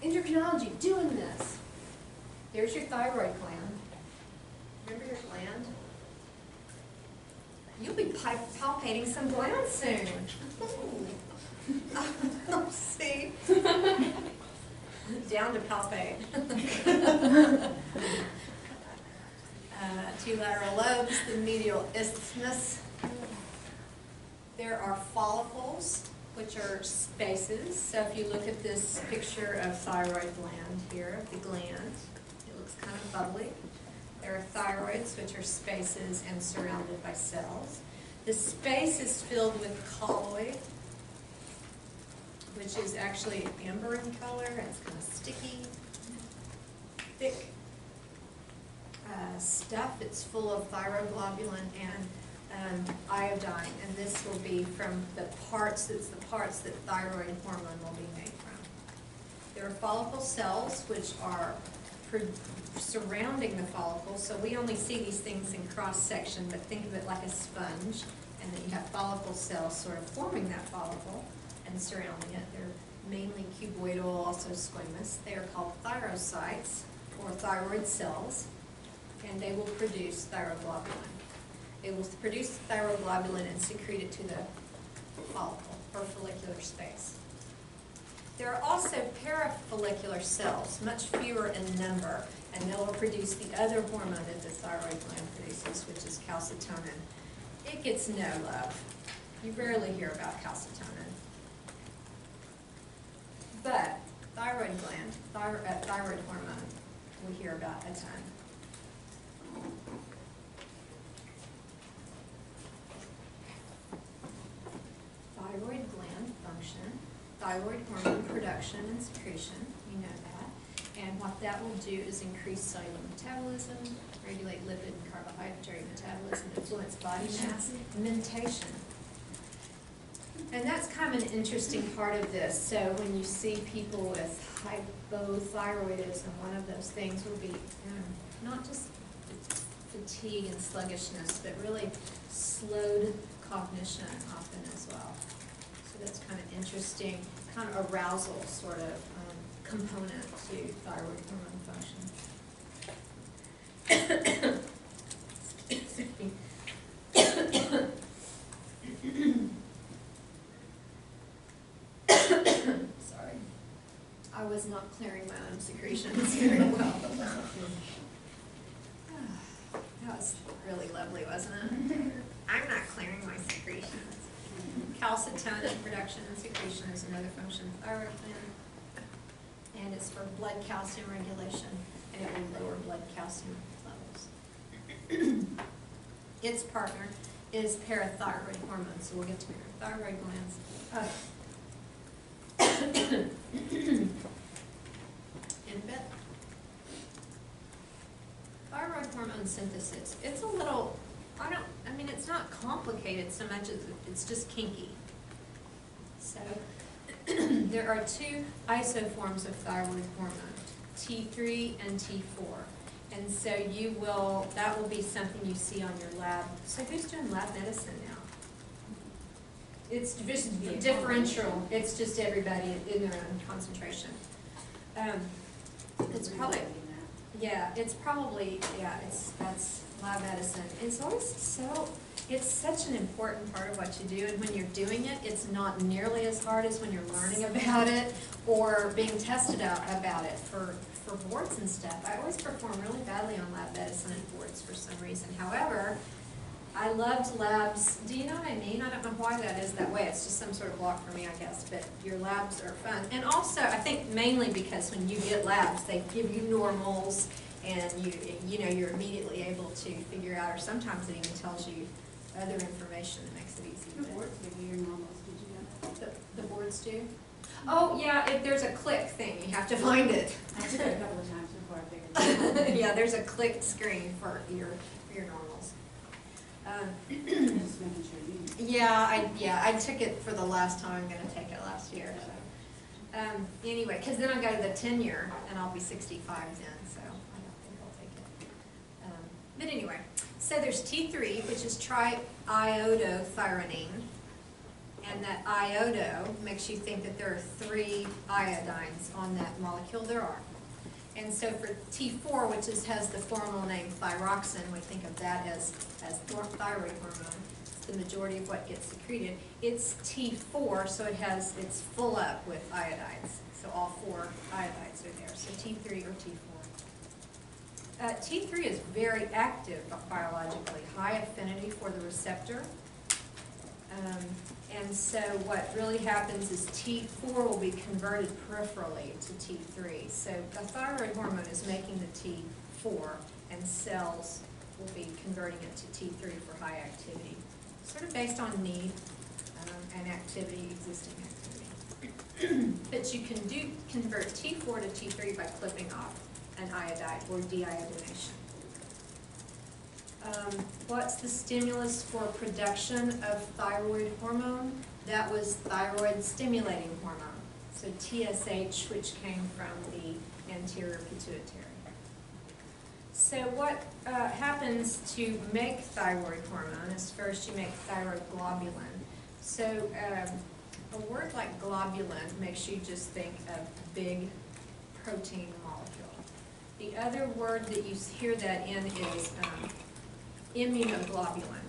endocrinology doing this. There's your thyroid gland. Remember your gland? You'll be palpating some glands soon. See? Down to palpate. Two lateral lobes, the medial isthmus. There are follicles, which are spaces. So if you look at this picture of thyroid gland here, the gland, it looks kind of bubbly. There are thyroids, which are spaces and surrounded by cells. The space is filled with colloid, which is actually amber in color, and it's kind of sticky, thick stuff. It's full of thyroglobulin and iodine, and this will be from the parts, it's the parts that thyroid hormone will be made from. There are follicle cells, which are surrounding the follicle, so we only see these things in cross-section, but think of it like a sponge, and then you have follicle cells sort of forming that follicle and surrounding it. They're mainly cuboidal, also squamous. They are called thyrocytes, or thyroid cells, and they will produce thyroglobulin. They will produce thyroglobulin and secrete it to the follicle, or follicular space. There are also parafollicular cells, much fewer in number, and they will produce the other hormone that the thyroid gland produces, which is calcitonin. It gets no love. You rarely hear about calcitonin. But thyroid gland, thyroid hormone, we hear about a ton. Thyroid gland function, thyroid hormone production and secretion, you know that. And what that will do is increase cellular metabolism, regulate lipid and carbohydrate metabolism, influence body mass, mentation. And that's kind of an interesting part of this. So when you see people with hypothyroidism, one of those things will be not just fatigue and sluggishness, but really slowed cognition often as well. So that's kind of interesting, kind of arousal sort of component to thyroid hormone function. Sorry. I was not clearing my own secretions very well. That was really lovely, wasn't it? I'm not clearing my secretions. Calcitonin production and secretion is another function of thyroid gland, and it's for blood calcium regulation, and it will lower blood calcium levels. Its partner is parathyroid hormone, so we'll get to parathyroid glands in a bit. Thyroid hormone synthesis, it's a little, it's not complicated so much as it's just kinky. So there are two isoforms of thyroid hormone, T3 and T4. And so that will be something you see on your lab. So who's doing lab medicine now? It's just differential. It's just everybody in their own concentration. It's probably, that's lab medicine. It's such an important part of what you do, and when you're doing it, it's not nearly as hard as when you're learning about it or being tested out about it for boards and stuff. I always perform really badly on lab medicine and boards for some reason. However, I loved labs. Do you know what I mean? I don't know why that is that way. It's just some sort of block for me, I guess, but your labs are fun. And also, I think mainly because when you get labs, they give you normals, and you're immediately able to figure out, or sometimes it even tells you other information that makes it easy. The boards give you your normals. Did you know that? The boards do? Oh, yeah, if there's a click thing, you have to find it. I took it a couple of times before I figured it out. Yeah, there's a clicked screen for your normals. Just making sure you. Yeah, I took it for the last time I'm going to take it last year. So. Anyway, because then I'll go to the 10-year, and I'll be 65 then, so I don't think I'll take it. But anyway, so there's T3, which is triiodothyronine, And that iodo makes you think that there are 3 iodines on that molecule. There are. And so for T4, which has the formal name thyroxine, we think of that as thyroid hormone, the majority of what gets secreted. It's T4, so it's full up with iodides. So all 4 iodides are there. So T3 or T4. T3 is very active biologically, high affinity for the receptor. And so what really happens is T4 will be converted peripherally to T3. So the thyroid hormone is making the T4, and cells will be converting it to T3 for high activity, sort of based on need and activity, existing activity. But you can convert T4 to T3 by clipping off an iodide or deiodination. What's the stimulus for production of thyroid hormone? That was thyroid stimulating hormone, so TSH, which came from the anterior pituitary. So what happens to make thyroid hormone is first you make thyroid globulin. So a word like globulin makes you just think of big protein molecule. The other word that you hear that in is immunoglobulin.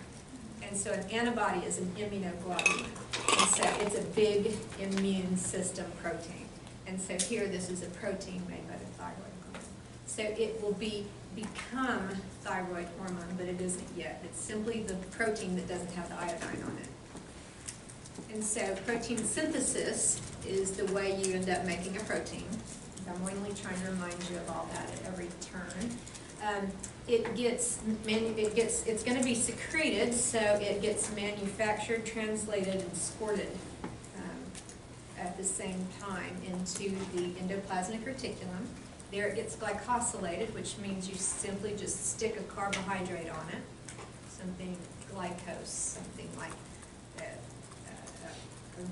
And so an antibody is an immunoglobulin. And so it's a big immune system protein. And so here this is a protein made by the thyroid hormone. So it will become thyroid hormone, but it isn't yet. It's simply the protein that doesn't have the iodine on it. And so protein synthesis is the way you end up making a protein. I'm only trying to remind you of all that at every turn. It's going to be secreted, so it gets manufactured, translated, and sported at the same time into the endoplasmic reticulum. There it gets glycosylated, which means you simply just stick a carbohydrate on it, something glycose, something like a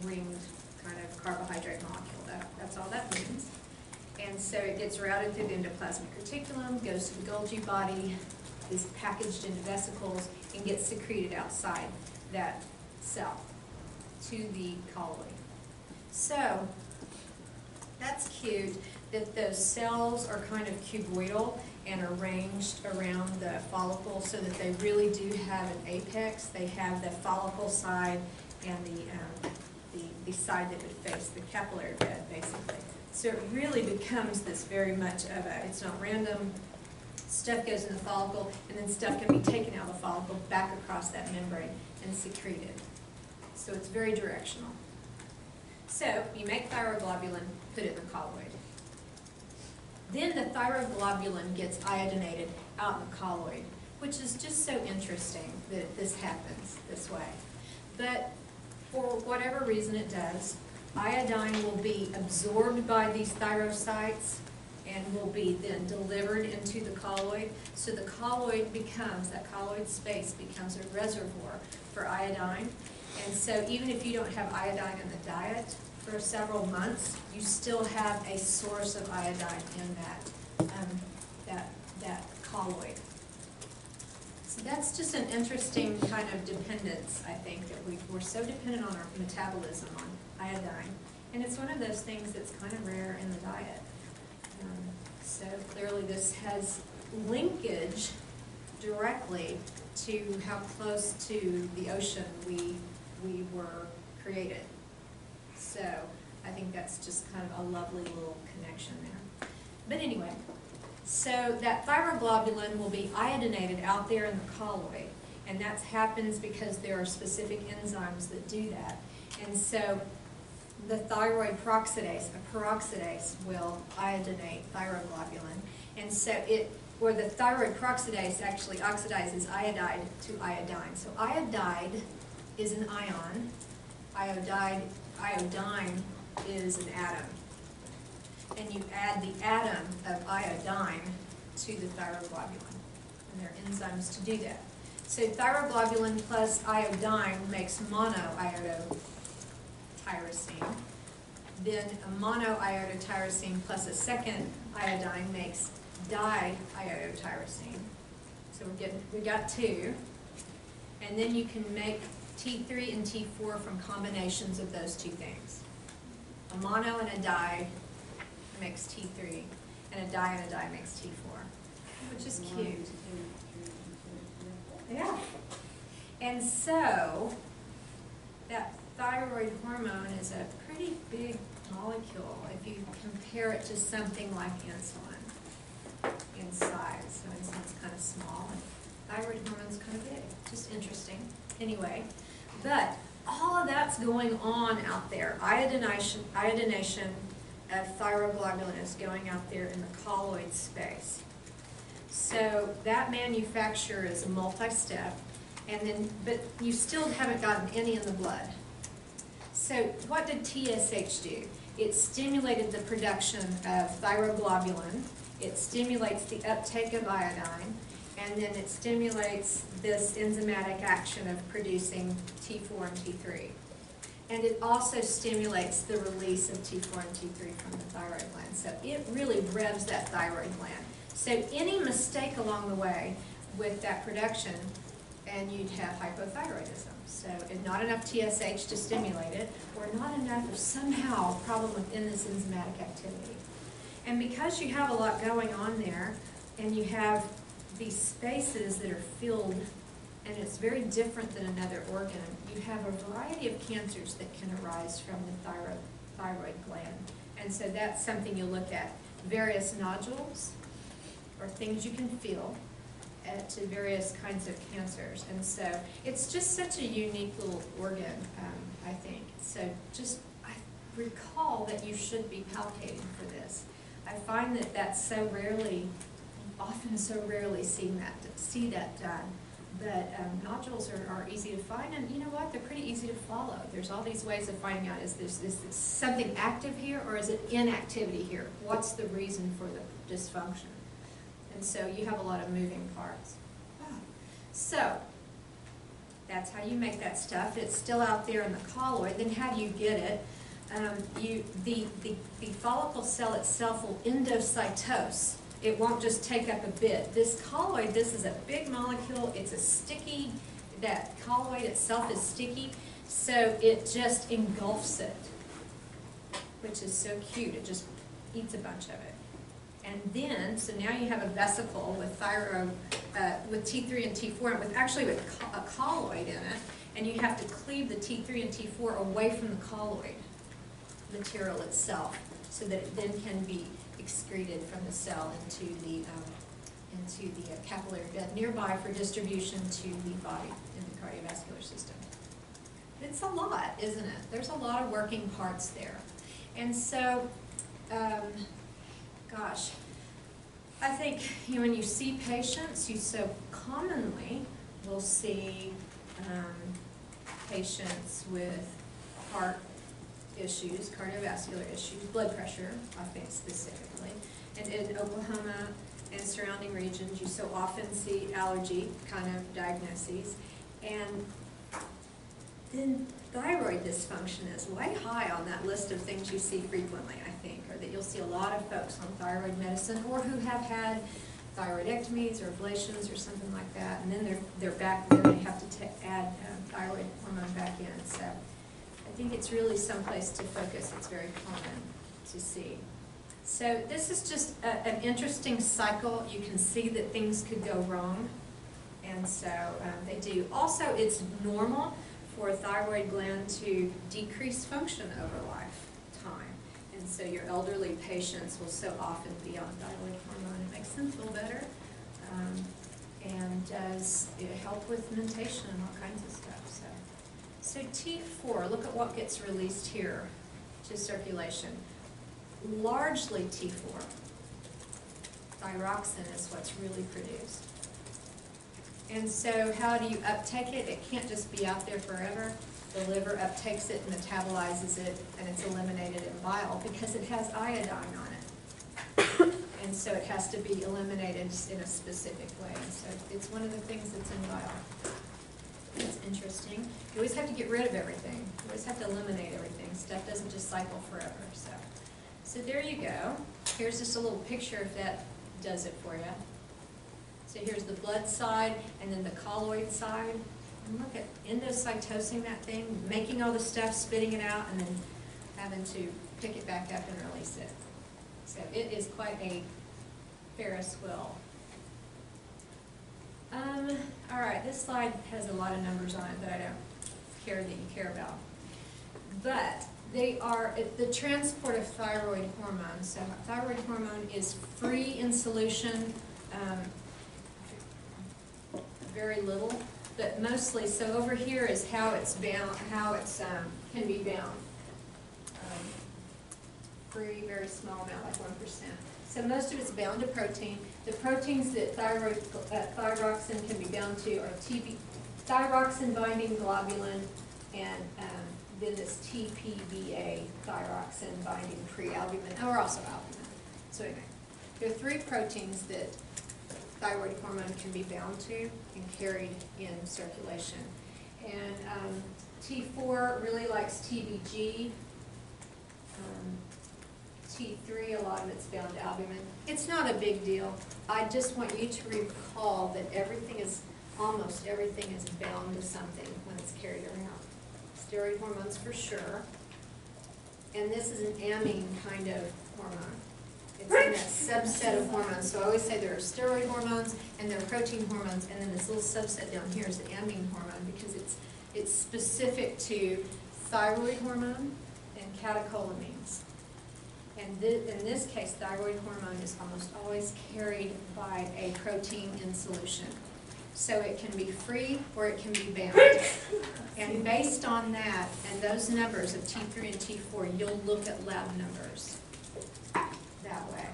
ringed kind of carbohydrate molecule. That's all that means. And so it gets routed through the endoplasmic reticulum, goes to the Golgi body, is packaged into vesicles, and gets secreted outside that cell to the colloid. So that's cute that those cells are kind of cuboidal and arranged around the follicle so that they really do have an apex. They have the follicle side and the side that would face the capillary bed, basically. So it really becomes this very much of it's not random, stuff goes in the follicle, and then stuff can be taken out of the follicle back across that membrane and secreted. So it's very directional. So you make thyroglobulin, put it in the colloid. Then the thyroglobulin gets iodinated out in the colloid, which is just so interesting that this happens this way. But for whatever reason it does, iodine will be absorbed by these thyrocytes and will be then delivered into the colloid. So the colloid that colloid space becomes a reservoir for iodine. And so even if you don't have iodine in the diet for several months, you still have a source of iodine in that colloid. So that's just an interesting kind of dependence, I think, that we're so dependent on our metabolism on iodine. And it's one of those things that's kind of rare in the diet. So clearly this has linkage directly to how close to the ocean we were created. So I think that's just kind of a lovely little connection there. But anyway, so that thyroglobulin will be iodinated out there in the colloid, and that happens because there are specific enzymes that do that. And so the thyroid peroxidase, a peroxidase, will iodinate thyroglobulin. And so the thyroid peroxidase actually oxidizes iodide to iodine. So iodide is an ion. Iodine is an atom. And you add the atom of iodine to the thyroglobulin. And there are enzymes to do that. So thyroglobulin plus iodine makes monoiodotyrosine. Then a monoiodotyrosine plus a second iodine makes diiodotyrosine. So we got 2. And then you can make T3 and T4 from combinations of those two things. A mono and a di makes T3, and a di makes T4, which is cute. Yeah. And so, that thyroid hormone is a pretty big molecule if you compare it to something like insulin in size. So insulin's kind of small, and thyroid hormone's kind of big. Just interesting. Anyway, but all of that's going on out there. Iodination of thyroglobulin is going out there in the colloid space. So that manufacture is a multi-step, but you still haven't gotten any in the blood. So what did TSH do? It stimulated the production of thyroglobulin, it stimulates the uptake of iodine, and then it stimulates this enzymatic action of producing T4 and T3. And it also stimulates the release of T4 and T3 from the thyroid gland. So it really revs that thyroid gland. So any mistake along the way with that production, and you'd have hypothyroidism. So if not enough TSH to stimulate it, or not enough, or somehow a problem within this enzymatic activity. And because you have a lot going on there, and you have these spaces that are filled, and it's very different than another organ, you have a variety of cancers that can arise from the thyroid gland. And so that's something you look at. Various nodules, or things you can feel, to various kinds of cancers. And so it's just such a unique little organ, I think. So I recall that you should be palpating for this. I find that that's so rarely see that done. But nodules are easy to find, and you know what? They're pretty easy to follow. There's all these ways of finding out, is something active here, or is it inactivity here? What's the reason for the dysfunction? And so you have a lot of moving parts. So that's how you make that stuff. It's still out there in the colloid. Then how do you get it? The follicle cell itself will endocytose. It won't just take up a bit. This colloid, this is a big molecule. It's a sticky, that colloid itself is sticky, so it just engulfs it, which is so cute. It just eats a bunch of it. And then, so now you have a vesicle with with T3 and T4, with a colloid in it, and you have to cleave the T3 and T4 away from the colloid material itself, so that it then can be excreted from the cell into the capillary bed nearby for distribution to the body in the cardiovascular system. It's a lot, isn't it? There's a lot of working parts there. And so, gosh, I think when you see patients, you so commonly will see patients with heart issues, cardiovascular issues, blood pressure, I think specifically. And in Oklahoma and surrounding regions, you so often see allergy kind of diagnoses. And then thyroid dysfunction is way high on that list of things you see frequently, I think, or that you'll see a lot of folks on thyroid medicine, or who have had thyroidectomies or ablations or something like that, and then they're back, then they have to add thyroid hormone back in. So I think it's really someplace to focus. It's very common to see. So this is just an interesting cycle. You can see that things could go wrong, and so they do. Also, it's normal for a thyroid gland to decrease function over lifetime. And so your elderly patients will so often be on thyroid hormone. It makes them feel better, and does help with mentation and all kinds of stuff. So T4, look at what gets released here to circulation. Largely T4. Thyroxine is what's really produced. And so how do you uptake it? It can't just be out there forever. The liver uptakes it, metabolizes it, and it's eliminated in bile because it has iodine on it. And so it has to be eliminated in a specific way. And so it's one of the things that's in bile. It's interesting. You always have to get rid of everything. You always have to eliminate everything. Stuff doesn't just cycle forever. So there you go. Here's just a little picture if that does it for you. So here's the blood side and then the colloid side. And look at endocytosing that thing, making all the stuff, spitting it out, and then having to pick it back up and release it. So it is quite a Ferris wheel. All right, this slide has a lot of numbers on it that I don't care that you care about. But they are the transport of thyroid hormone. So thyroid hormone is free in solution, very little, but mostly. So over here is how it's bound, how it's can be bound. Free, very small amount, like 1%. So most of it's bound to protein. The proteins that thyroxine can be bound to are thyroxine binding globulin and then this TPBA, thyroxine binding prealbumin, or also albumin. So anyway, there are 3 proteins that thyroid hormone can be bound to and carried in circulation. And T4 really likes TBG. T3, a lot of it's bound to albumin. It's not a big deal. I just want you to recall that almost everything is bound to something when it's carried around. Steroid hormones for sure. And this is an amine kind of hormone. It's in that subset of hormones. So I always say there are steroid hormones and there are protein hormones, and then this little subset down here is the amine hormone because it's specific to thyroid hormone and catecholamines. And in this case, thyroid hormone is almost always carried by a protein in solution. So it can be free or it can be bound. And based on that and those numbers of T3 and T4, you'll look at lab numbers that way.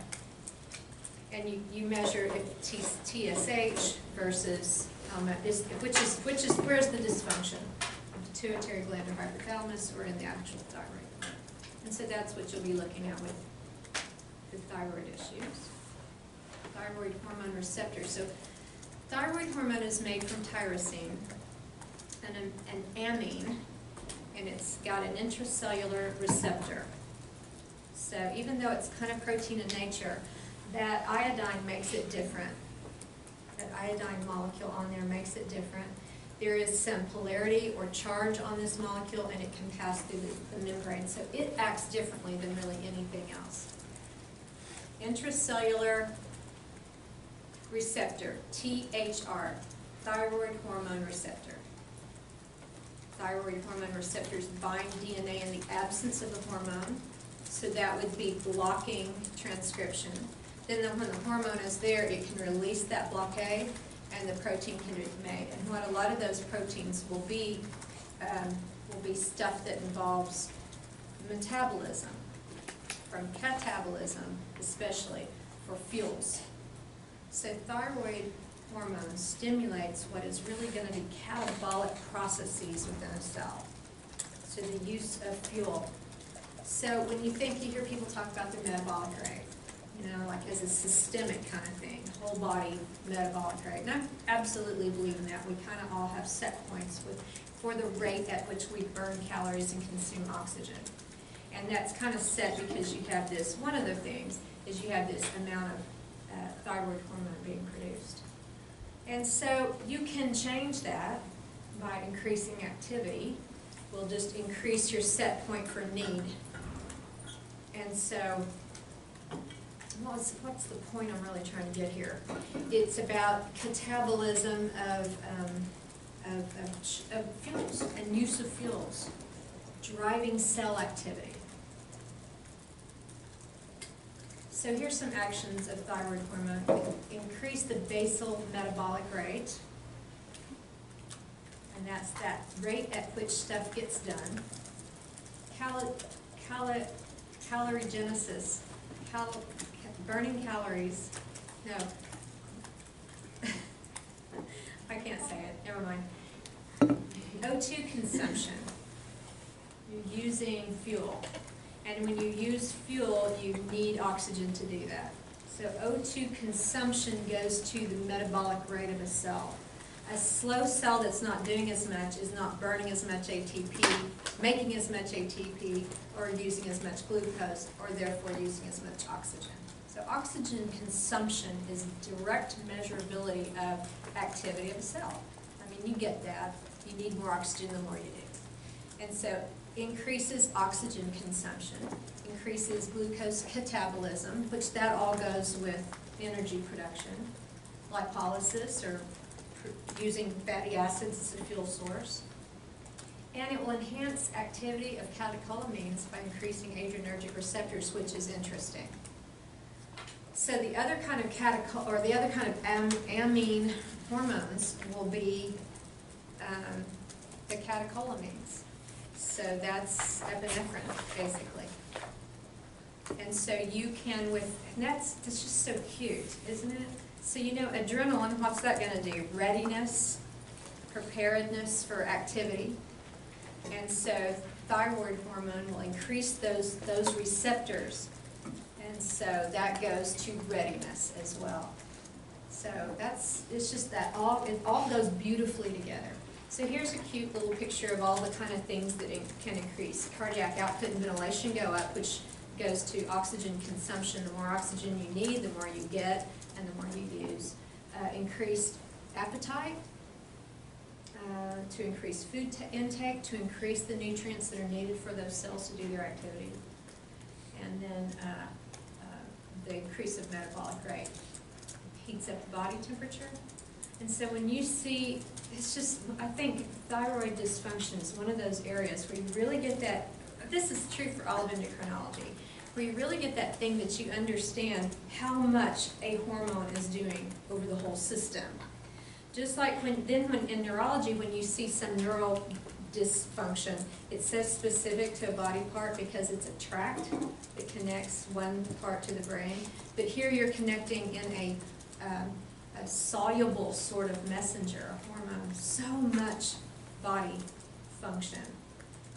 And you measure if TSH versus how much where's the dysfunction? Pituitary gland or hypothalamus or in the actual thyroid. And so that's what you'll be looking at with the thyroid issues. Thyroid hormone receptor. So thyroid hormone is made from tyrosine, an amine, and it's got an intracellular receptor. So even though it's kind of protein in nature, that iodine makes it different. That iodine molecule on there makes it different. There is some polarity or charge on this molecule, and it can pass through the membrane. So it acts differently than really anything else. Intracellular receptor, THR, thyroid hormone receptor. Thyroid hormone receptors bind DNA in the absence of the hormone, so that would be blocking transcription. Then when the hormone is there, it can release that blockade, and the protein can be made. And what a lot of those proteins will be stuff that involves metabolism, from catabolism especially, for fuels. So thyroid hormone stimulates what is really going to be catabolic processes within a cell. So the use of fuel. So when you hear people talk about their metabolic rate, like as a systemic kind of thing, whole body metabolic rate. And I absolutely believe in that. We kind of all have set points for the rate at which we burn calories and consume oxygen. And that's kind of set because you have this, one of the things is you have this amount of thyroid hormone being produced. And so you can change that by increasing activity. Will just increase your set point for need. And so what's the point I'm really trying to get here? It's about catabolism of fuels and use of fuels, driving cell activity. So here's some actions of thyroid hormone. Increase the basal metabolic rate, and that's that rate at which stuff gets done. Calorigenesis, burning calories. No, I can't say it. Never mind. O2 consumption. You're using fuel. And when you use fuel, you need oxygen to do that. So O2 consumption goes to the metabolic rate of a cell. A slow cell that's not doing as much is not burning as much ATP, making as much ATP, or using as much glucose, or therefore using as much oxygen. So oxygen consumption is direct measurability of activity of a cell. I mean, you get that You need more oxygen the more you do. And so increases oxygen consumption, increases glucose catabolism, which that all goes with energy production, lipolysis, or using fatty acids as a fuel source. And it will enhance activity of catecholamines by increasing adrenergic receptors, which is interesting. So the other kind of amine hormones will be the catecholamines. So that's epinephrine, basically. And so you can and that's just so cute, isn't it? So you know, adrenaline, what's that going to do? Readiness, preparedness for activity. And so thyroid hormone will increase those receptors. And so that goes to readiness as well. So it's just that it all goes beautifully together. So here's a cute little picture of all the kind of things that it can increase. Cardiac output and ventilation go up, which goes to oxygen consumption. The more oxygen you need, the more you get, and the more you use. Increased appetite, to increase food intake, to increase the nutrients that are needed for those cells to do their activity. And then the increase of metabolic rate. Heats up the body temperature. And so when you see, it's just, I think thyroid dysfunction is one of those areas where you really get that, this is true for all of endocrinology, where you really get that thing that you understand how much a hormone is doing over the whole system. Just like when in neurology, when you see some neural dysfunction, it says specific to a body part because it's a tract that connects one part to the brain. But here you're connecting in a soluble sort of messenger, a hormone, so much body function.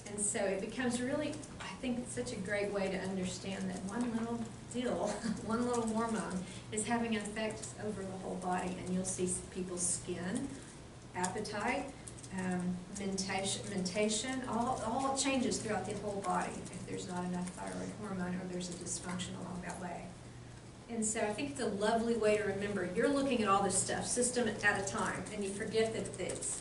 And so it becomes really, I think it's such a great way to understand that one little deal, one little hormone is having an effect over the whole body. And you'll see people's skin, appetite, mentation, all changes throughout the whole body if there's not enough thyroid hormone or there's a dysfunction along that way. And so I think it's a lovely way to remember. You're looking at all this stuff, system at a time, and you forget that it's,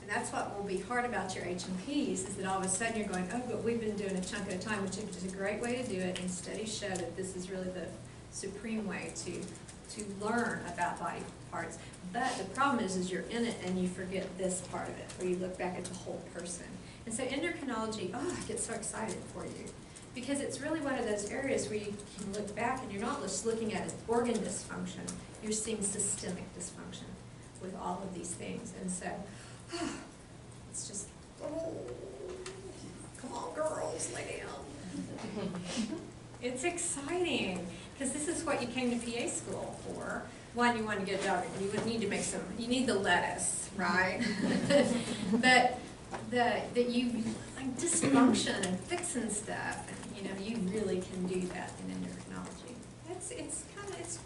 and that's what will be hard about your H&Ps, is that all of a sudden you're going, oh, but we've been doing a chunk at a time, which is a great way to do it, and studies show that this is really the supreme way to learn about body parts. But the problem is you're in it and you forget this part of it, where you look back at the whole person. And so endocrinology, oh, I get so excited for you. Because it's really one of those areas where you can look back and you're not just looking at organ dysfunction, you're seeing systemic dysfunction with all of these things. And so, it's just, oh, come on girls, lay down. It's exciting, because this is what you came to PA school for. One, you want to get a job, you would need to make some, you need the lettuce, right? But that you like dysfunction and fixing stuff, and you know, you really can do that in endocrinology. It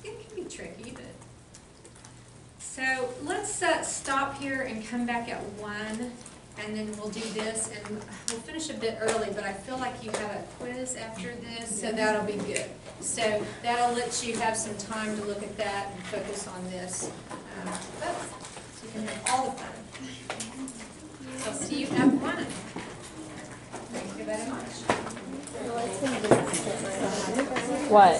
can be tricky, but so let's stop here and come back at 1, and then we'll do this, and we'll finish a bit early, but I feel like you have a quiz after this, so that'll be good. So that'll let you have some time to look at that and focus on this. So you can have all the fun. I'll see you at 1. Thank you very much. What?